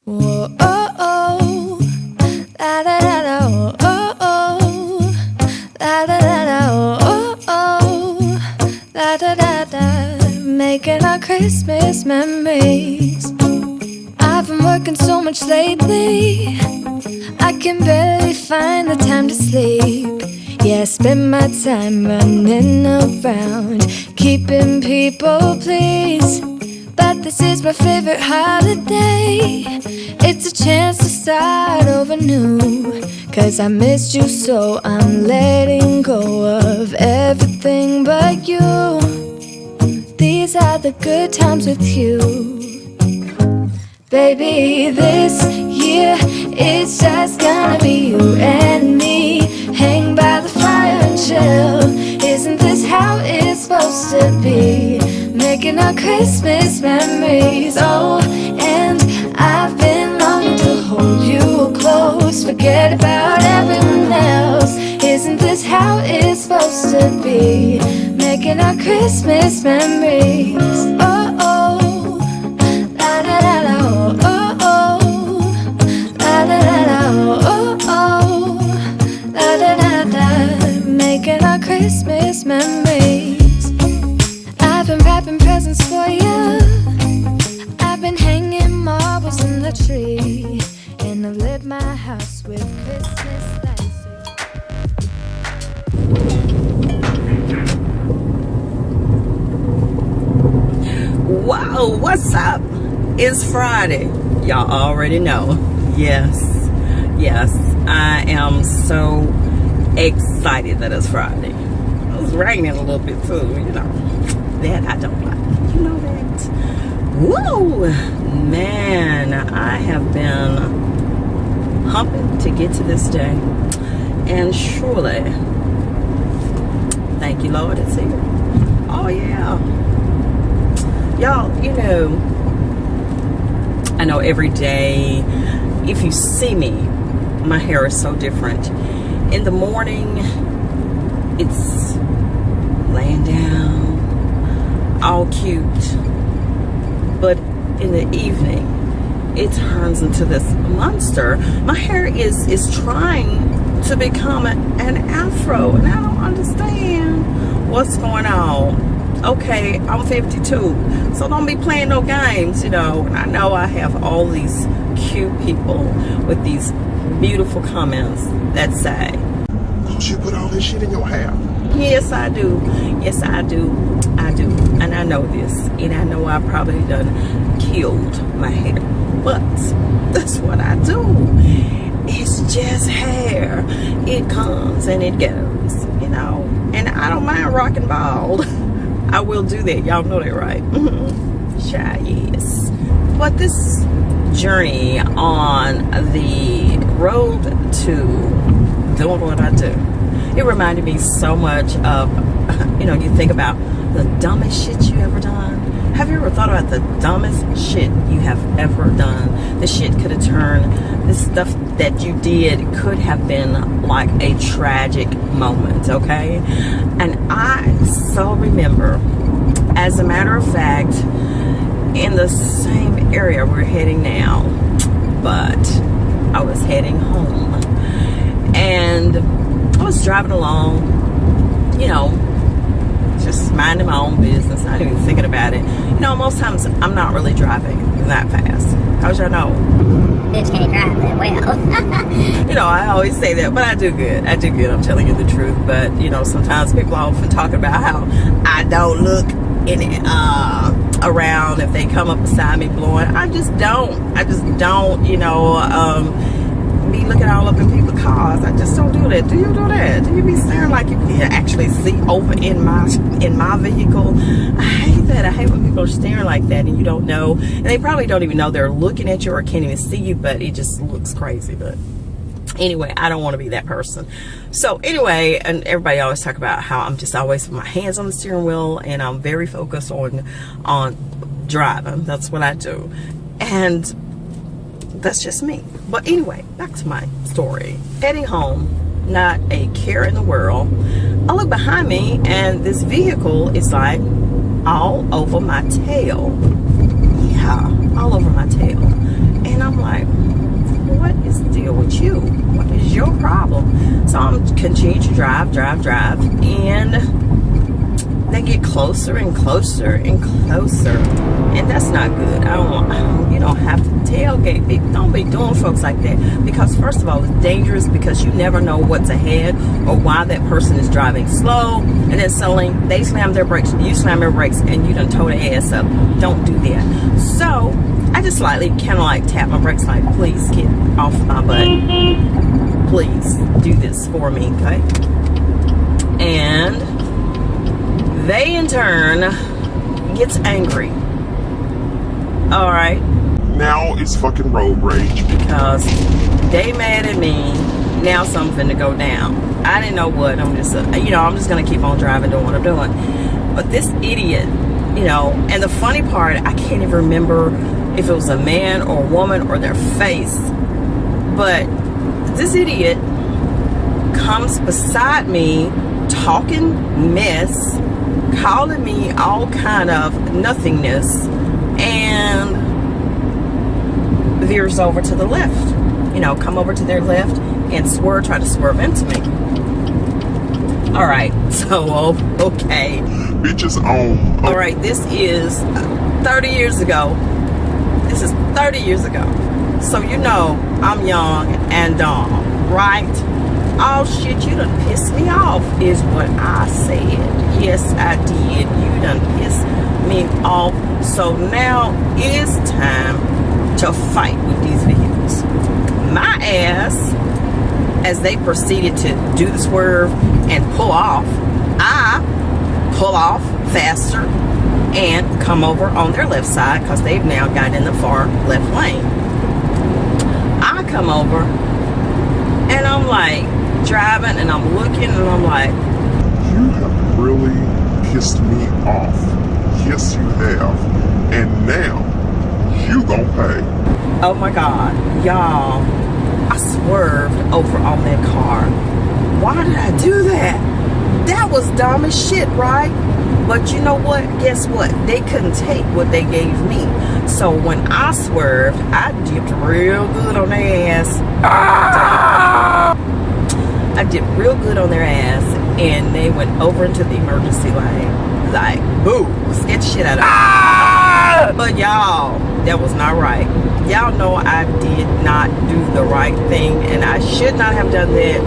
Whoa, oh, oh, la da da da, oh, oh, la da da da, oh, oh, la da da da, making our Christmas memories. I've been working so much lately, I can barely find the time to sleep. Yeah, I spend my time running around, keeping people pleased. But this is my favorite holiday. It's a chance to start over new. Cause I missed you so I'm letting go of everything but you. These are the good times with you. Baby, this year it's just gonna be you and me. Hang by the fire and chill. Isn't this how it's supposed to be? Making our Christmas memories. Oh, and I've been longing to hold you close. Forget about everyone else. Isn't this how it's supposed to be? Making our Christmas memories. Oh, oh, la da da da, oh, oh, la da da da, oh, oh, la da da da. Making our Christmas memories. I've been wrapping presents for you. I've been hanging marbles in the tree, and I've lit my house with Christmas lights. Wow, what's up? It's Friday. Y'all already know. Yes, I am so excited that it's Friday. It's raining a little bit too, you know. That I don't like. You know that? Whoa, man, I have been humping to get to this day. And surely, thank you, Lord, it's here. Oh, yeah. Y'all, you know, I know every day, if you see me, my hair is so different. In the morning, it's laying down, all cute, but in the evening it turns into this monster. My hair is trying to become an afro, and I don't understand what's going on. Okay, I'm 52, so don't be playing no games, you know. And I know I have all these cute people with these beautiful comments that say, "Cause you put all this shit in your hair." Yes, I do. Yes, I do. I do. And I know this. And I know I probably done killed my hair. But that's what I do. It's just hair. It comes and it goes, you know. And I don't mind rocking bald. I will do that. Y'all know that, right? Shy, yes. But this journey on the road to doing what I do, it reminded me so much of, you know, you think about the dumbest shit you ever done. Have you ever thought about the dumbest shit you have ever done? The shit could have turned, this stuff that you did could have been like a tragic moment, okay? And I so remember, as a matter of fact, in the same area we're heading now, but I was heading home. And I was driving along, you know, just minding my own business, not even thinking about it. You know, most times I'm not really driving that fast. How's y'all know? Bitch can't drive that well. You know, I always say that, but I do good. I do good, I'm telling you the truth. But, you know, sometimes people often talk about how I don't look in around if they come up beside me blowing. I just don't, you know, be looking all up in people's cars. I just don't do that. Do you do that? Do you be staring like you can actually see over in my vehicle? I hate that. I hate when people are staring like that and you don't know, and they probably don't even know they're looking at you or can't even see you, but it just looks crazy. But anyway, I don't want to be that person. So anyway, and everybody always talk about how I'm just always with my hands on the steering wheel and I'm very focused on driving. That's what I do, and that's just me. But anyway, back to my story. Heading home, not a care in the world. I look behind me and this vehicle is like all over my tail. Yeah, all over my tail. And I'm like, deal with you? What is your problem? So I'm continuing to drive, and they get closer and closer and closer, and that's not good. You don't have to tailgate people. Don't be doing folks like that, because first of all, it's dangerous, because you never know what's ahead or why that person is driving slow, and then suddenly they slam their brakes, you slam your brakes, and you done tow their ass up. Don't do that. So I just slightly kind of like tap my brakes, like, please get off my butt. Please do this for me, okay? And they in turn gets angry. All right. Now it's fucking road rage. Because they mad at me. Now something to go down. I didn't know what. I'm just, I'm just gonna keep on driving, doing what I'm doing. But this idiot, and the funny part, I can't even remember if it was a man or a woman or their face. But this idiot comes beside me, talking mess, calling me all kind of nothingness, and veers over to the left. Come over to their left and try to swerve into me. All right, so okay. Bitches on. All right, this is 30 years ago. This is 30 years ago. So I'm young and dumb, right? Oh shit, you done pissed me off, is what I said. Yes, I did. You done pissed me off. So now it's time to fight with these vehicles. My ass, as they proceeded to do the swerve and pull off, I pull off faster and come over on their left side, because they've now got in the far left lane. I come over and I'm like driving, and I'm looking, and I'm like, You have really pissed me off. Yes, you have. And now you gon' pay. oh my God, y'all, I swerved over on that car. Why did I do that? That was dumb as shit, right? But you know what? Guess what? They couldn't take what they gave me. So when I swerved, I dipped real good on their ass. I dipped real good on their ass, and they went over into the emergency lane. Like, boo, scared the shit out of me. But y'all, that was not right. Y'all know I did not do the right thing, and I should not have done that.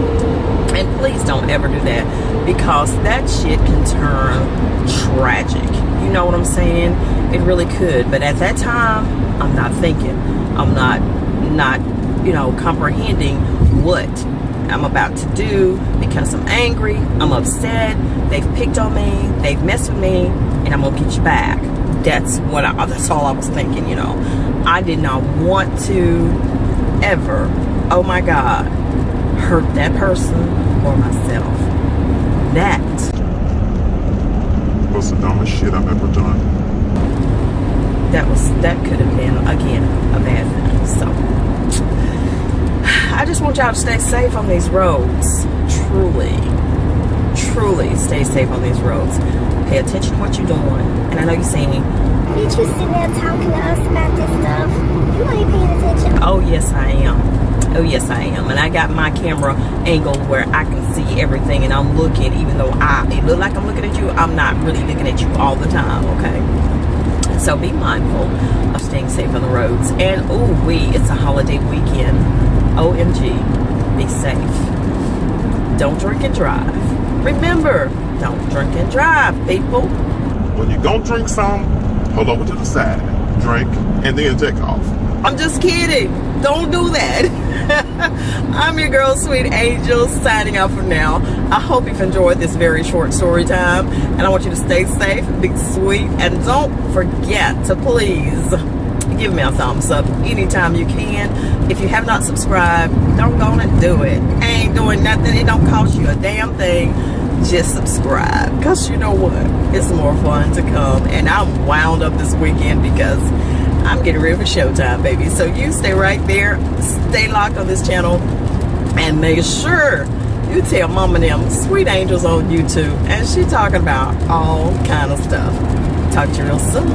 And please don't ever do that, because that shit can turn tragic. You know what I'm saying? It really could. But at that time, I'm not thinking. I'm not comprehending what I'm about to do, because I'm angry, I'm upset, they've picked on me, they've messed with me, and I'm gonna get you back. That's all I was thinking. I did not want to ever, oh my God, hurt that person or myself. That was the dumbest shit I've ever done. That could have been, again, a bad thing. So I just want y'all to stay safe on these roads. Truly stay safe on these roads. Pay attention to what you're doing. And I know you're saying, Bitch, you sitting there talking to us about this stuff. You ain't paying attention. oh yes I am. And I got my camera angle where I can see everything, and I'm looking, even though it look like I'm looking at you, I'm not really looking at you all the time, okay? So be mindful of staying safe on the roads. And it's a holiday weekend. OMG, be safe. Don't drink and drive. Remember, don't drink and drive, people. When you gon' drink some, pull over to the side, drink, and then take off. I'm just kidding. Don't do that. I'm your girl, Sweet Angel, signing out for now. I hope you've enjoyed this very short story time, and I want you to stay safe, be sweet, and don't forget to please give me a thumbs up anytime you can. If you have not subscribed, don't go and do it. Ain't doing nothing. It don't cost you a damn thing. Just subscribe, because you know what? It's more fun to come, and I'm wound up this weekend because I'm getting ready for showtime, baby. So you stay right there, stay locked on this channel, and make sure you tell Mama them Sweet Angels on YouTube, and she talking about all kind of stuff. Talk to you real soon.